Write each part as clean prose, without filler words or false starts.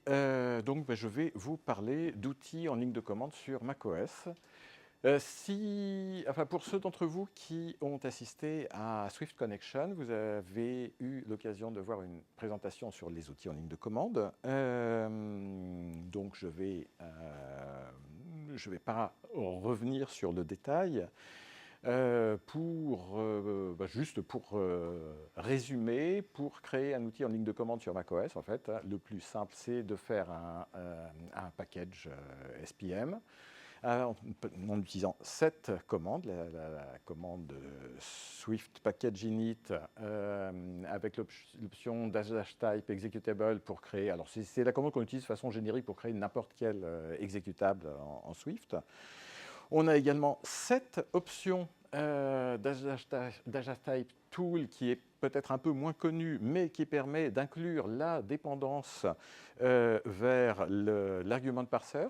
donc je vais vous parler d'outils en ligne de commande sur macOS. Pour ceux d'entre vous qui ont assisté à Swift Connection, vous avez eu l'occasion de voir une présentation sur les outils en ligne de commande. Donc je vais pas revenir sur le détail. Juste pour résumer, pour créer un outil en ligne de commande sur macOS, en fait, le plus simple, c'est de faire un package SPM en utilisant cette commande, la commande Swift Package Init avec l'option -type executable pour créer. Alors, c'est la commande qu'on utilise de façon générique pour créer n'importe quel exécutable en Swift. On a également cette option -type tool qui est peut-être un peu moins connue, mais qui permet d'inclure la dépendance vers l'argument parser.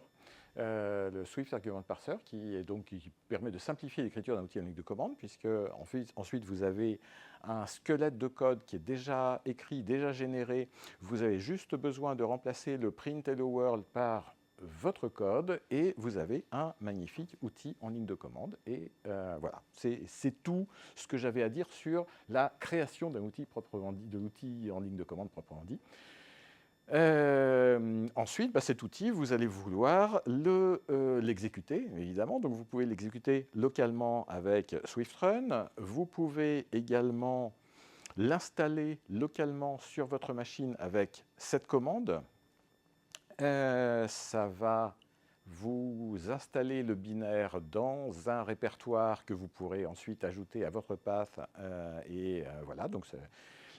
Le Swift Argument Parser, qui permet de simplifier l'écriture d'un outil en ligne de commande, puisque ensuite vous avez un squelette de code qui est déjà écrit, déjà généré. Vous avez juste besoin de remplacer le print hello world par votre code et vous avez un magnifique outil en ligne de commande. Et voilà, c'est tout ce que j'avais à dire sur la création d'un outil proprement dit, de l'outil en ligne de commande proprement dit. Ensuite, cet outil, vous allez vouloir l'exécuter, évidemment. Donc, vous pouvez l'exécuter localement avec SwiftRun. Vous pouvez également l'installer localement sur votre machine avec cette commande. Ça va vous installer le binaire dans un répertoire que vous pourrez ensuite ajouter à votre path. Voilà, donc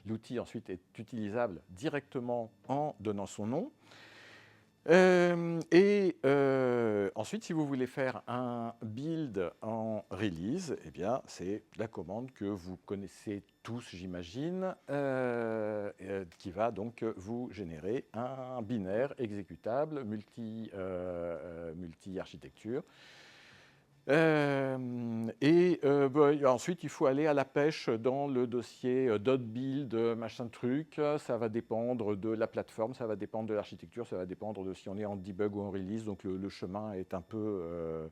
l'outil ensuite est utilisable directement en donnant son nom. Ensuite, si vous voulez faire un build en release, eh bien, c'est la commande que vous connaissez tous, j'imagine, qui va donc vous générer un binaire exécutable multi-architecture. Ensuite, il faut aller à la pêche dans le dossier .build, machin truc. Ça va dépendre de la plateforme, ça va dépendre de l'architecture, ça va dépendre de si on est en debug ou en release. Donc le chemin est un peu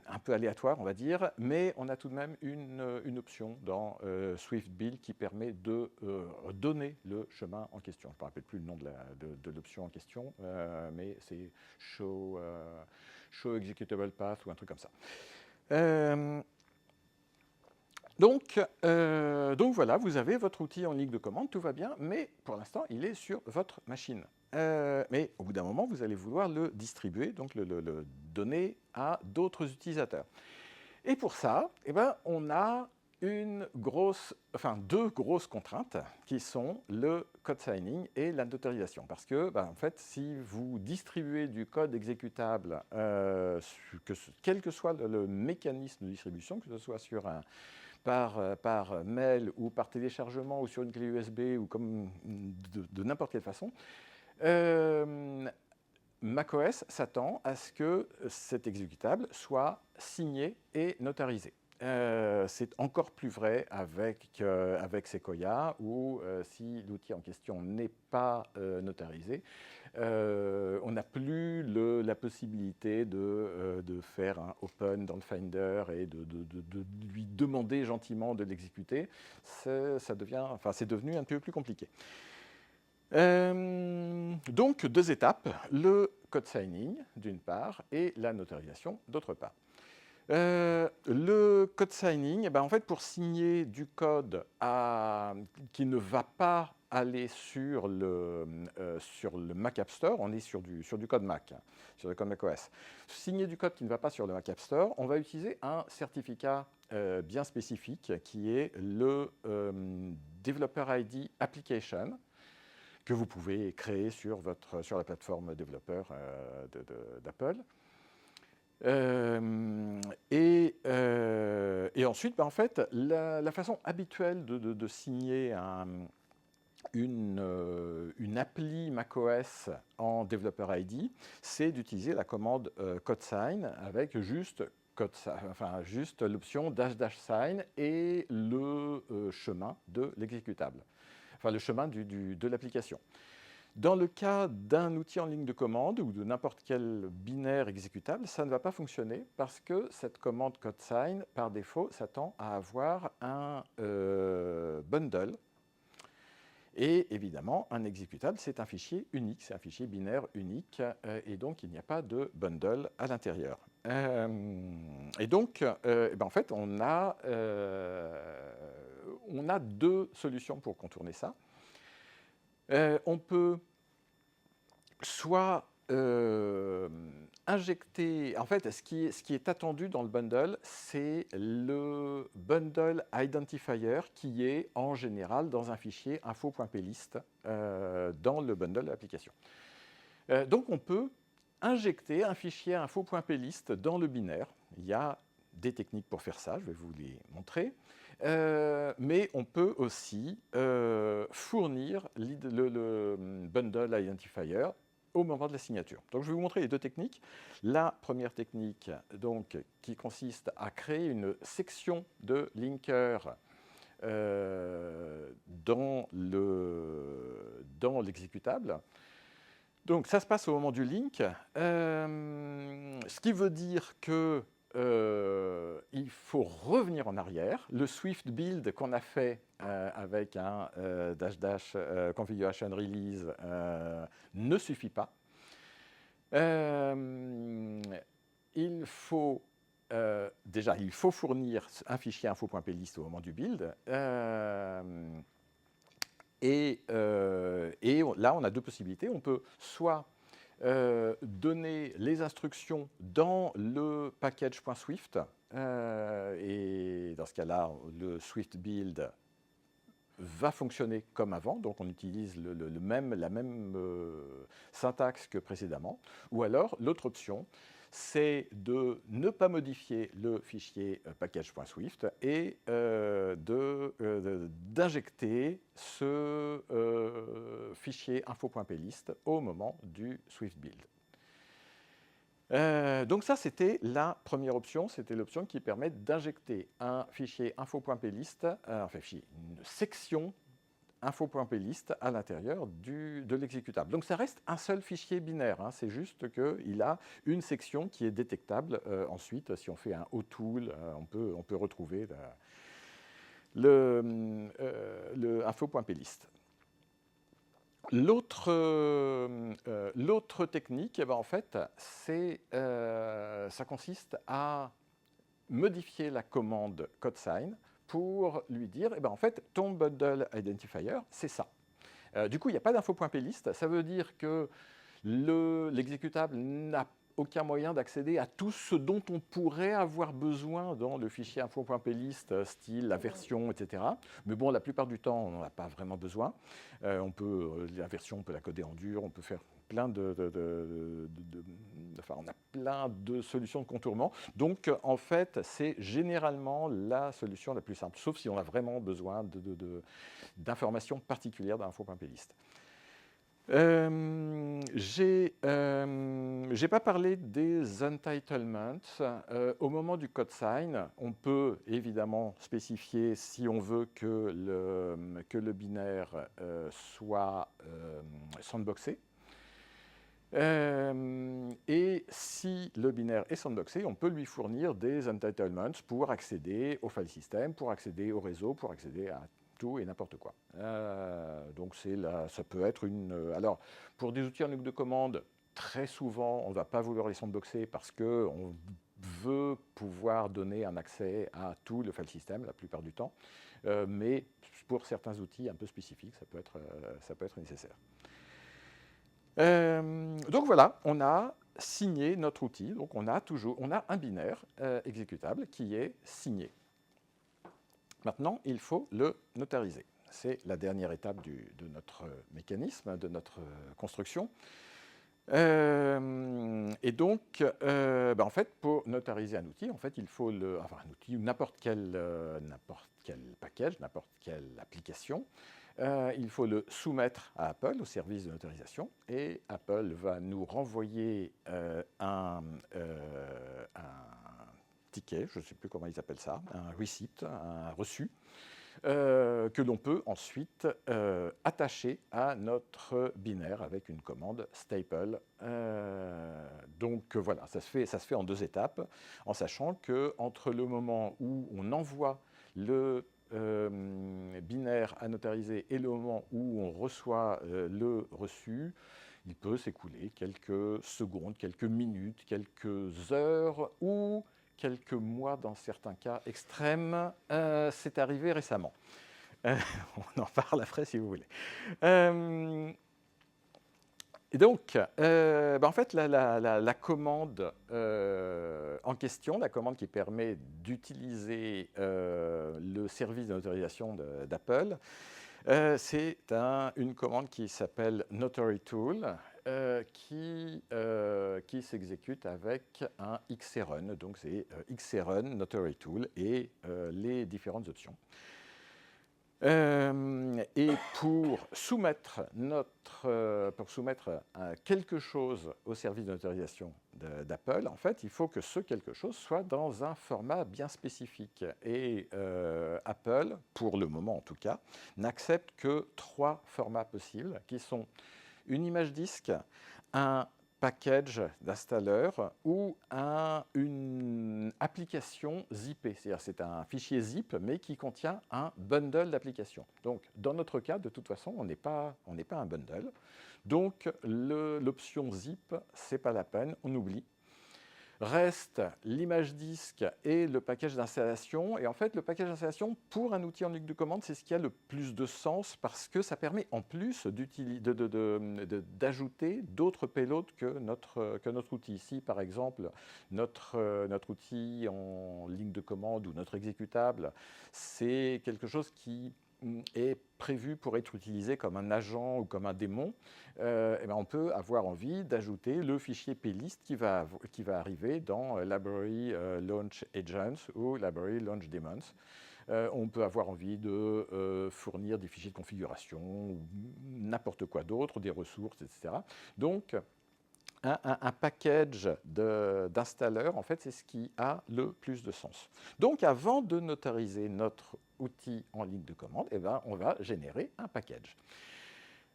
un peu aléatoire, on va dire, mais on a tout de même une option dans Swift Build qui permet de donner le chemin en question. Je ne me rappelle plus le nom de l'option en question, mais c'est show executable path ou un truc comme ça. Donc voilà, vous avez votre outil en ligne de commande, tout va bien, mais pour l'instant, il est sur votre machine. Mais au bout d'un moment, vous allez vouloir le distribuer, donc le donner à d'autres utilisateurs. Et pour ça, on a deux grosses contraintes qui sont le code signing et la notarisation. Parce que, en fait, si vous distribuez du code exécutable, quel que soit le mécanisme de distribution, que ce soit par mail ou par téléchargement ou sur une clé USB ou comme de n'importe quelle façon, macOS s'attend à ce que cet exécutable soit signé et notarisé. C'est encore plus vrai avec Sequoia, où si l'outil en question n'est pas notarisé, on n'a plus la possibilité de faire un open dans le Finder et de lui demander gentiment de l'exécuter. C'est devenu un peu plus compliqué. Donc, deux étapes, le code signing d'une part et la notarisation d'autre part. Le code signing, en fait, pour signer du code qui ne va pas aller sur le Mac App Store, on est sur du code Mac, sur le code macOS. Signer du code qui ne va pas sur le Mac App Store, on va utiliser un certificat bien spécifique qui est le Developer ID Application, que vous pouvez créer sur la plateforme développeur d'Apple. Et ensuite, en fait, la façon habituelle de signer une appli macOS en Developer ID, c'est d'utiliser la commande codesign avec juste l'option --sign et le chemin de l'exécutable. enfin le chemin de l'application. Dans le cas d'un outil en ligne de commande ou de n'importe quel binaire exécutable, ça ne va pas fonctionner parce que cette commande CodeSign, par défaut, s'attend à avoir un bundle. Et évidemment, un exécutable, c'est un fichier unique, c'est un fichier binaire unique, et donc il n'y a pas de bundle à l'intérieur. Et donc, en fait, on a deux solutions pour contourner ça. On peut soit injecter... En fait, ce qui est attendu dans le bundle, c'est le bundle identifier qui est en général dans un fichier info.plist dans le bundle de l'application. Donc, on peut injecter un fichier info.plist dans le binaire. Il y a des techniques pour faire ça, je vais vous les montrer. Mais on peut aussi fournir le bundle identifier au moment de la signature. Donc je vais vous montrer les deux techniques. La première technique, donc, qui consiste à créer une section de linker dans l'exécutable. Donc ça se passe au moment du link, ce qui veut dire que il faut revenir en arrière. Le Swift build qu'on a fait avec un configuration release ne suffit pas. Il faut fournir un fichier info.plist au moment du build. Là, on a deux possibilités. On peut soit donner les instructions dans le package.swift, et dans ce cas-là, le Swift build va fonctionner comme avant, donc on utilise la même syntaxe que précédemment. Ou alors, l'autre option, c'est de ne pas modifier le fichier package.swift et d'injecter ce fichier info.plist au moment du Swift build. Donc ça, c'était la première option, c'était l'option qui permet d'injecter un fichier info.plist, une section info.plist à l'intérieur de l'exécutable. Donc ça reste un seul fichier binaire, hein, c'est juste qu'il a une section qui est détectable. Ensuite, si on fait un OTool, on peut retrouver le info.plist. L'autre technique, en fait, ça consiste à modifier la commande CodeSign pour lui dire, en fait, ton bundle identifier, c'est ça. Du coup, il n'y a pas d'info.plist. Ça veut dire que l'exécutable n'a aucun moyen d'accéder à tout ce dont on pourrait avoir besoin dans le fichier info.plist, style la version, etc. Mais bon, la plupart du temps, on n'en a pas vraiment besoin. La version, on peut la coder en dur, on peut faire plein on a plein de solutions de contournement. Donc, en fait, c'est généralement la solution la plus simple, sauf si on a vraiment besoin d'informations particulières dans info.plist. J'ai pas parlé des entitlements. Au moment du CodeSign, on peut évidemment spécifier si on veut que le binaire soit sandboxé. Et si le binaire est sandboxé, on peut lui fournir des entitlements pour accéder au file system, pour accéder au réseau, pour accéder à tout et n'importe quoi. Donc ça peut être alors, pour des outils en ligne de commande, très souvent, on ne va pas vouloir les sandboxer parce qu'on veut pouvoir donner un accès à tout le file system la plupart du temps. Mais pour certains outils un peu spécifiques, ça peut être nécessaire. Donc voilà, on a signé notre outil. Donc on a un binaire exécutable qui est signé. Maintenant, il faut le notariser. C'est la dernière étape de notre mécanisme, de notre construction. Et donc, en fait, pour notariser un outil, en fait, il faut un outil ou n'importe quel package, n'importe quelle application. Il faut le soumettre à Apple, au service de notarisation, et Apple va nous renvoyer un ticket, je ne sais plus comment ils appellent ça, un receipt, un reçu, que l'on peut ensuite attacher à notre binaire avec une commande staple. Donc voilà, ça se fait en 2 étapes, en sachant qu'entre le moment où on envoie le binaire à notariser et le moment où on reçoit le reçu, il peut s'écouler quelques secondes, quelques minutes, quelques heures ou quelques mois dans certains cas extrêmes. C'est arrivé récemment. On en parle après si vous voulez. Et donc, en fait, la commande en question, la commande qui permet d'utiliser le service de notarisation d'Apple, c'est une commande qui s'appelle Notary Tool, qui s'exécute avec un XRun. Donc c'est XRun, Notary Tool et les différentes options. Et pour soumettre quelque chose au service de notarisation d'Apple, en fait, il faut que ce quelque chose soit dans un format bien spécifique. Et Apple, pour le moment en tout cas, n'accepte que 3 formats possibles, qui sont une image disque, un package d'installeur ou une application zippée. C'est-à-dire c'est un fichier zip, mais qui contient un bundle d'applications. Donc, dans notre cas, de toute façon, on n'est pas un bundle. Donc, l'option zip, c'est pas la peine, on oublie. Reste l'image disque et le package d'installation. Et en fait, le package d'installation, pour un outil en ligne de commande, c'est ce qui a le plus de sens parce que ça permet en plus d'ajouter d'autres payloads que notre outil. Ici, par exemple, notre outil en ligne de commande ou notre exécutable, c'est quelque chose qui est prévu pour être utilisé comme un agent ou comme un démon, on peut avoir envie d'ajouter le fichier plist qui va arriver dans Library Launch Agents ou Library Launch Daemons. On peut avoir envie de fournir des fichiers de configuration, ou n'importe quoi d'autre, des ressources, etc. Donc, un package d'installeurs, en fait, c'est ce qui a le plus de sens. Donc, avant de notariser notre outil en ligne de commande, on va générer un package.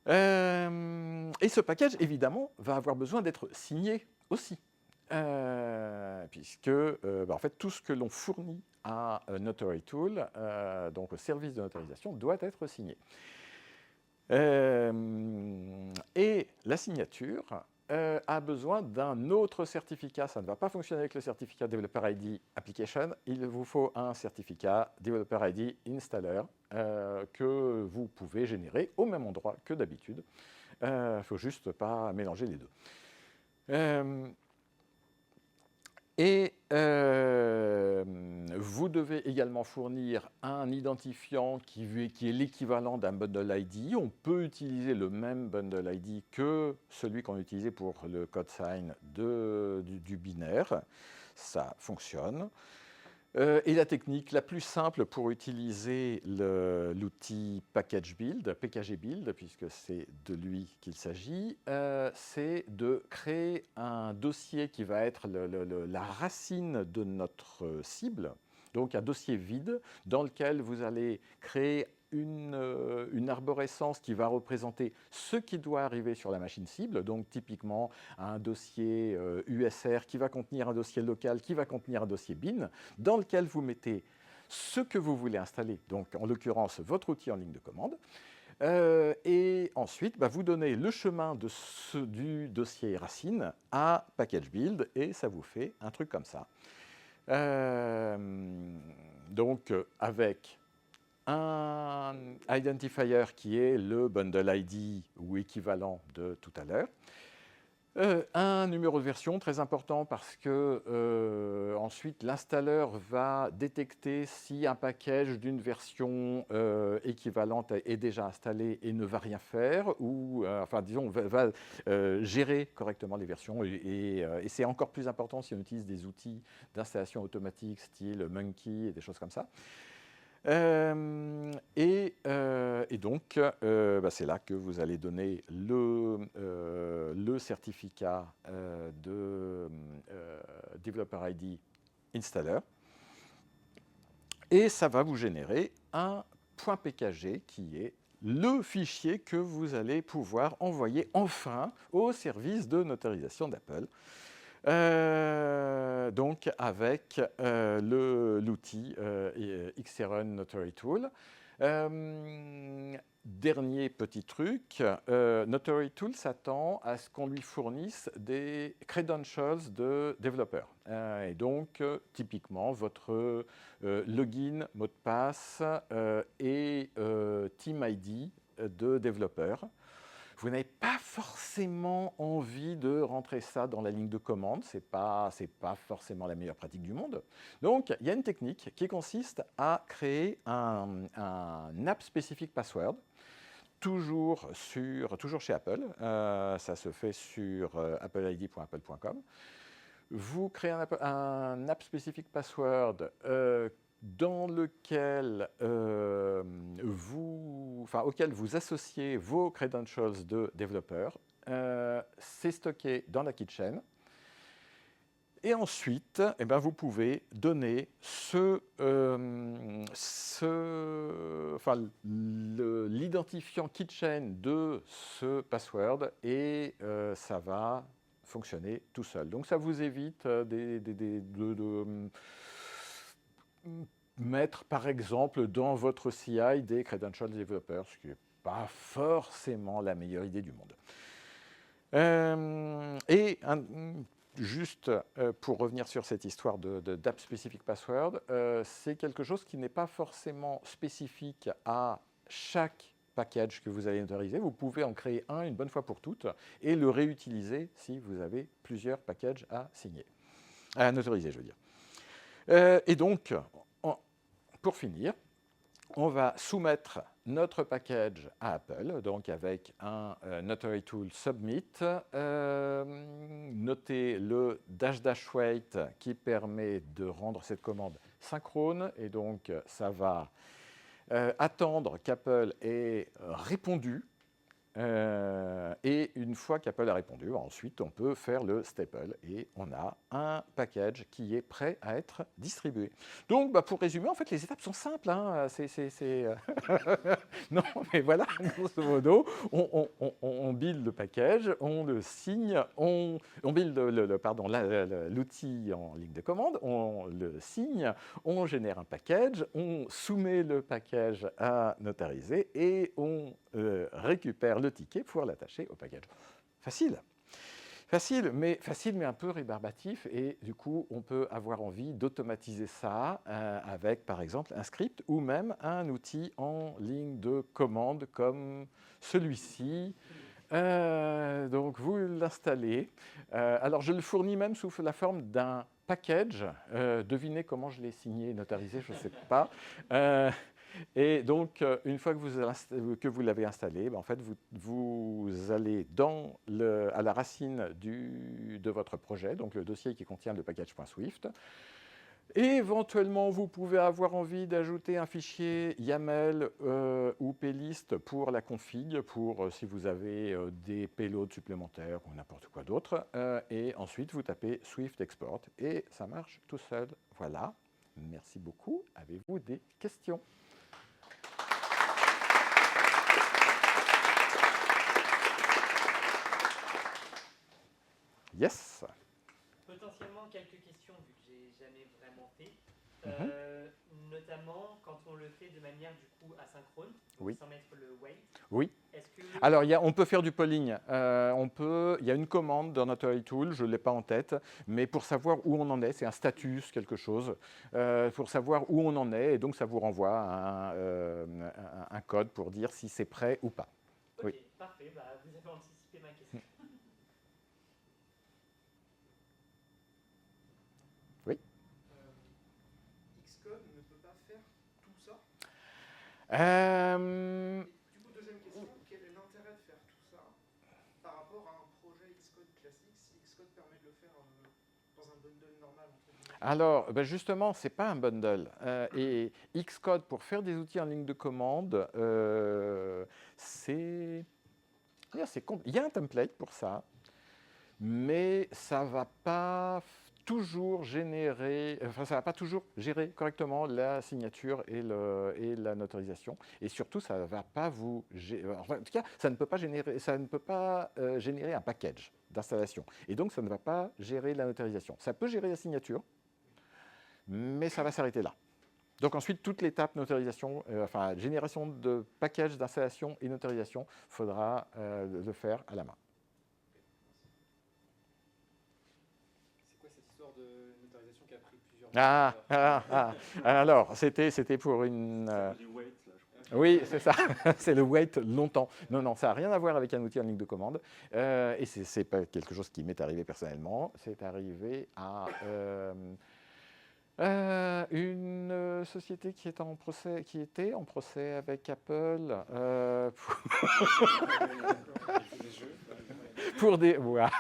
Et ce package, évidemment, va avoir besoin d'être signé aussi. Puisque en fait, tout ce que l'on fournit à Notary Tool, donc au service de notarisation, doit être signé. Et la signature a besoin d'un autre certificat. Ça ne va pas fonctionner avec le certificat Developer ID Application. Il vous faut un certificat Developer ID Installer que vous pouvez générer au même endroit que d'habitude. Il ne faut juste pas mélanger les deux. Vous devez également fournir un identifiant qui est l'équivalent d'un bundle ID. On peut utiliser le même bundle ID que celui qu'on utilisait pour le code sign du binaire. Ça fonctionne. Et la technique la plus simple pour utiliser l'outil package build, PKG build, puisque c'est de lui qu'il s'agit, c'est de créer un dossier qui va être la racine de notre cible, donc un dossier vide dans lequel vous allez créer une arborescence qui va représenter ce qui doit arriver sur la machine cible, donc typiquement un dossier USR qui va contenir un dossier local, qui va contenir un dossier bin, dans lequel vous mettez ce que vous voulez installer, donc en l'occurrence votre outil en ligne de commande, et ensuite vous donnez le chemin du dossier racine à package build, et ça vous fait un truc comme ça. Donc avec un identifier qui est le bundle ID ou équivalent de tout à l'heure. Un numéro de version très important parce que ensuite l'installeur va détecter si un package d'une version équivalente est déjà installé et ne va rien faire, ou va gérer correctement les versions, et c'est encore plus important si on utilise des outils d'installation automatique style Monkey et des choses comme ça. Et donc, c'est là que vous allez donner le certificat de Developer ID Installer. Et ça va vous générer un .pkg qui est le fichier que vous allez pouvoir envoyer enfin au service de notarisation d'Apple. Donc avec l'outil XRun Notary Tool. Dernier petit truc, Notary Tool s'attend à ce qu'on lui fournisse des credentials de développeur. Et donc, typiquement, votre login, mot de passe et Team ID de développeur. Vous n'avez pas forcément envie de rentrer ça dans la ligne de commande, ce n'est pas forcément la meilleure pratique du monde. Donc, il y a une technique qui consiste à créer un app specific password, toujours chez Apple, ça se fait sur appleid.apple.com. Vous créez un app specific password dans lequel auquel vous associez vos credentials de développeur. C'est stocké dans la keychain. Et ensuite, vous pouvez donner l'identifiant keychain de ce password et ça va fonctionner tout seul. Donc ça vous évite de mettre par exemple dans votre CI des credentials développeurs, ce qui n'est pas forcément la meilleure idée du monde. Juste pour revenir sur cette histoire d'app specific password, c'est quelque chose qui n'est pas forcément spécifique à chaque package que vous allez notariser. Vous pouvez en créer un une bonne fois pour toutes et le réutiliser si vous avez plusieurs packages à signer, à notariser, je veux dire. Et donc, pour finir, on va soumettre notre package à Apple, donc avec un Notary Tool Submit, noter le --wait qui permet de rendre cette commande synchrone, et donc ça va attendre qu'Apple ait répondu. Et une fois qu'Apple a répondu, ensuite on peut faire le staple et on a un package qui est prêt à être distribué. Donc pour résumer, en fait les étapes sont simples. Hein. Non mais voilà, grosso modo, on build le package, on le signe, on build l'outil en ligne de commande, on le signe, on génère un package, on soumet le package à notariser et on récupère le ticket pour l'attacher au package. Facile, mais un peu rébarbatif, et du coup, on peut avoir envie d'automatiser ça avec, par exemple, un script ou même un outil en ligne de commande comme celui-ci. Donc, vous l'installez. Alors, je le fournis même sous la forme d'un package. Devinez comment je l'ai signé et notarisé, je ne sais pas. Et donc, une fois que vous l'avez installé, en fait, vous allez à la racine de votre projet, donc le dossier qui contient le package.swift. Éventuellement, vous pouvez avoir envie d'ajouter un fichier YAML ou plist pour la config, pour si vous avez des payloads supplémentaires ou n'importe quoi d'autre. Et ensuite, vous tapez Swift Export et ça marche tout seul. Voilà. Merci beaucoup. Avez-vous des questions ? Yes. Potentiellement quelques questions, vu que j'ai jamais vraiment fait. Notamment quand on le fait de manière du coup asynchrone, oui. Sans mettre le wait. Oui. Que Alors, on peut faire du polling. Il y a une commande dans Notary Tool, je ne l'ai pas en tête, mais pour savoir où on en est, c'est un status, quelque chose, pour savoir où on en est, et donc ça vous renvoie un code pour dire si c'est prêt ou pas. Ok, oui. Parfait, vous avez anticipé ma question. Oui. Xcode ne peut pas faire tout ça. Du coup, deuxième question, quel est l'intérêt de faire tout ça par rapport à un projet Xcode classique, si Xcode permet de le faire dans un bundle normal entre guillemets? Alors, justement, ce n'est pas un bundle. Et Xcode, pour faire des outils en ligne de commande, il y a un template pour ça, mais ça ne va pas toujours générer, enfin ça va pas toujours gérer correctement la signature et la notarisation. Et surtout, ça va pas enfin, en tout cas, ça ne peut pas générer un package d'installation. Et donc, ça ne va pas gérer la notarisation. Ça peut gérer la signature, mais ça va s'arrêter là. Donc ensuite, toute l'étape notarisation, enfin génération de package d'installation et notarisation, il faudra le faire à la main. C'est quoi cette histoire de notarisation qui a pris plusieurs mois? Alors, c'était pour une... Du wait, là, je crois. Oui, c'est ça, c'est le wait longtemps. Non, ça n'a rien à voir avec un outil en ligne de commande. Et c'est pas quelque chose qui m'est arrivé personnellement. C'est arrivé à une société qui était en procès avec Apple pour des... Voilà.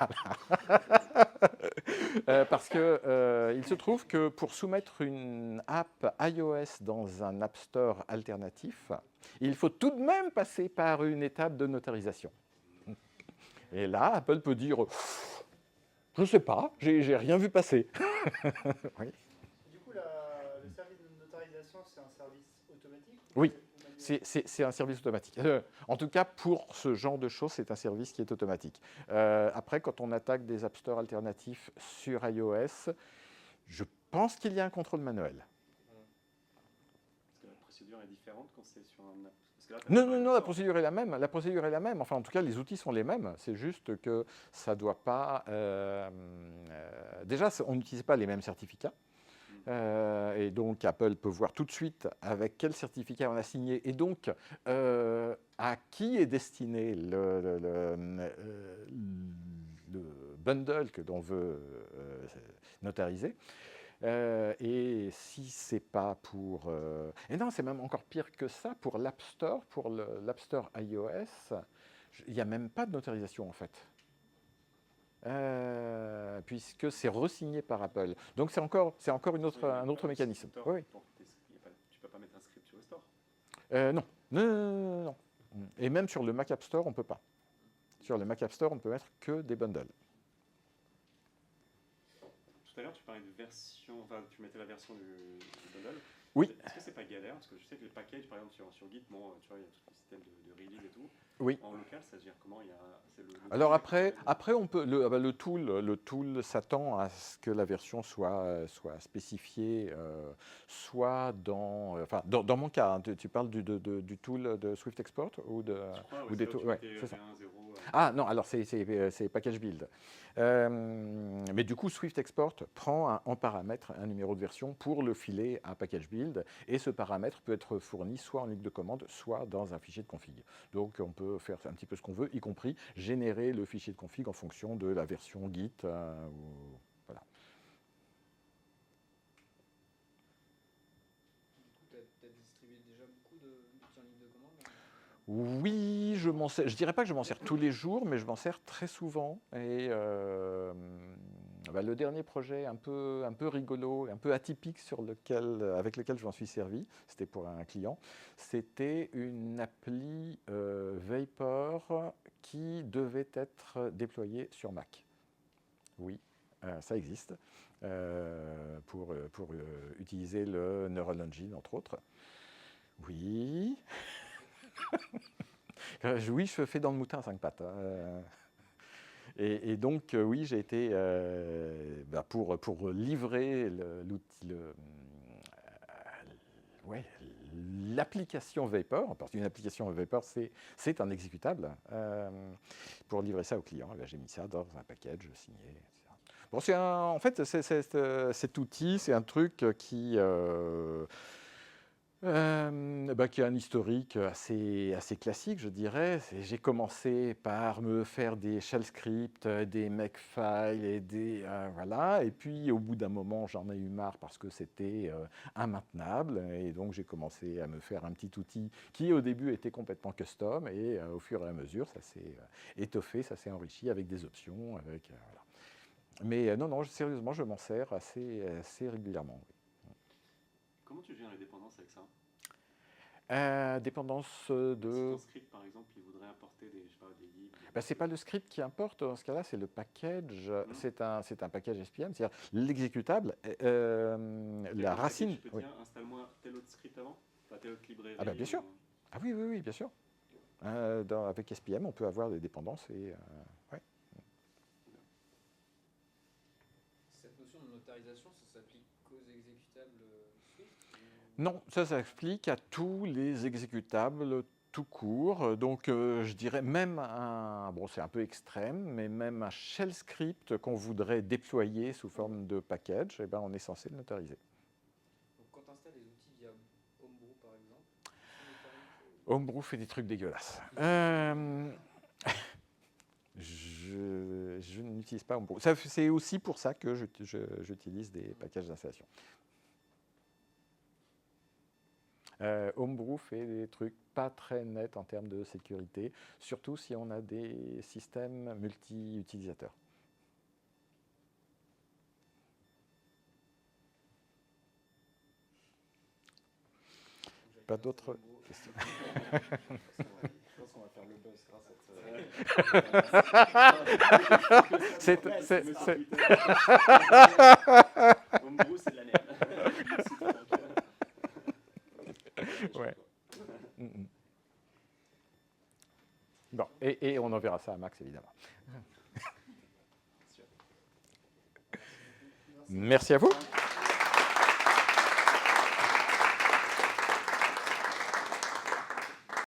Parce que il se trouve que pour soumettre une app iOS dans un App Store alternatif, il faut tout de même passer par une étape de notarisation. Et là, Apple peut dire « Je ne sais pas, j'ai rien vu passer. » Oui. Du coup, le service de notarisation, c'est un service automatique? Oui. C'est un service automatique. En tout cas, pour ce genre de choses, c'est un service qui est automatique. Après, quand on attaque des App Store alternatifs sur iOS, je pense qu'il y a un contrôle manuel. Parce que la procédure est différente quand c'est sur un app. Non, la procédure est la même. La procédure est la même. Enfin, en tout cas, les outils sont les mêmes. C'est juste que ça ne doit pas... déjà, on n'utilise pas les mêmes certificats. Et donc, Apple peut voir tout de suite avec quel certificat on a signé et donc à qui est destiné le bundle que l'on veut notariser. Et si c'est pas pour... Et non, c'est même encore pire que ça. Pour l'App Store, pour l'App Store iOS, il n'y a même pas de notarisation en fait. Puisque c'est re-signé par Apple. Donc c'est encore un autre mécanisme. Oui. Tu ne peux pas mettre un script sur le store. Non. Et même sur le Mac App Store, on ne peut pas. Sur le Mac App Store, on ne peut mettre que des bundles. Tout à l'heure, tu parlais de version, enfin, tu mettais la version du bundle. Oui. Est-ce que c'est pas galère? Parce que je sais que les packages, par exemple, sur Git, bon, tu vois, il y a tout le système de release et tout. Oui. En local, ça se gère comment? Alors après on peut le tool s'attend à ce que la version soit spécifiée, soit dans mon cas, hein, tu parles du tool de Swift Export ou des tools. Ouais, c'est ça. Ah non, alors c'est package build. Mais du coup, Swift Export prend en paramètre un numéro de version pour le filer à package build, et ce paramètre peut être fourni soit en ligne de commande, soit dans un fichier de config. Donc on peut faire un petit peu ce qu'on veut, y compris générer le fichier de config en fonction de la version Git. Voilà. Du coup, tu as distribué déjà beaucoup d'outils en ligne de commande? Oui, je m'en sers. Je dirais pas que je m'en sers tous les jours, mais je m'en sers très souvent. Et le dernier projet un peu rigolo, un peu atypique avec lequel je m'en suis servi, c'était pour un client, c'était une appli Vapor qui devait être déployée sur Mac. Oui, ça existe, pour utiliser le Neural Engine, entre autres. Oui. Oui, je fais dans le mouton à 5 pattes. Hein. Et donc, oui, j'ai été pour livrer l'application Vapor, parce qu'une application Vapor, c'est un exécutable. Pour livrer ça au client, j'ai mis ça dans un package signé, etc. Bon, en fait, cet outil, c'est un truc qui a un historique assez classique, je dirais. J'ai commencé par me faire des shell scripts, des makefiles et voilà. Et puis au bout d'un moment, j'en ai eu marre parce que c'était immaintenable. Et donc j'ai commencé à me faire un petit outil qui au début était complètement custom, et au fur et à mesure, ça s'est étoffé, ça s'est enrichi avec des options, voilà. Mais non, sérieusement, je m'en sers assez régulièrement. Oui. Comment tu gères les dépendances avec ça? Dépendance de... Si ton script, par exemple, il voudrait importer des livres... Ce n'est pas le script qui importe, dans ce cas-là, c'est le package, c'est un package SPM, c'est-à-dire l'exécutable, la racine. Je peux dire, installe-moi tel autre script avant, enfin, tel autre librairie. Ah ben, bien sûr. Ah oui, oui, oui, bien sûr. Avec SPM, on peut avoir des dépendances et ouais. Cette notion de notarisation, ça s'applique qu'aux exécutables Swift Non, ça s'applique à tous les exécutables tout court. Donc, je dirais même bon, c'est un peu extrême, mais même un shell script qu'on voudrait déployer sous forme de package, eh ben, on est censé le notariser. Donc, quand tu installes les outils via Homebrew, par exemple, Homebrew fait des trucs dégueulasses. Je n'utilise pas Homebrew. C'est aussi pour ça que j'utilise des packages d'installation. Homebrew fait des trucs pas très nets en termes de sécurité, surtout si on a des systèmes multi-utilisateurs. Pas d'autres questions? je pense qu'on va faire le buzz grâce à ça. Homebrew, c'est de la merde. Ouais. Bon, et on enverra ça à Max, évidemment. Merci à vous.